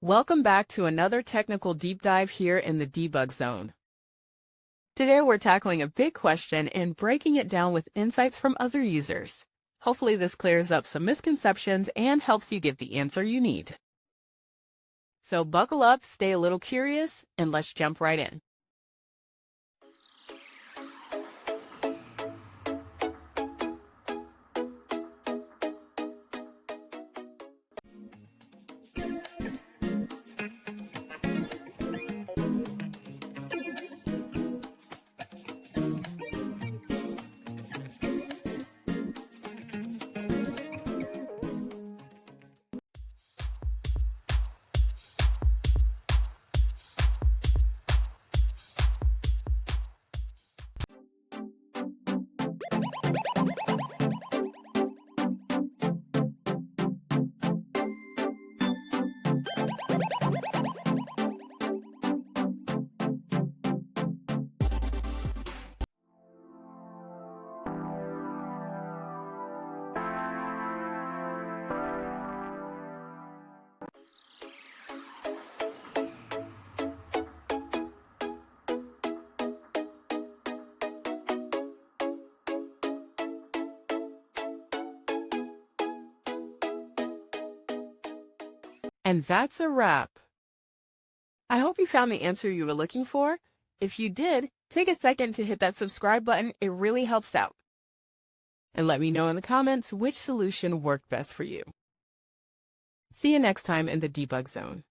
Welcome back to another technical deep dive here in the debug zone. Today we're tackling a big question and breaking it down with insights from other users. Hopefully this clears up some misconceptions and helps you get the answer you need. So buckle up, stay a little curious, and let's jump right in. And that's a wrap. I hope you found the answer you were looking for. If you did, take a second to hit that subscribe button. It really helps out. And let me know in the comments which solution worked best for you. See you next time in the debug zone.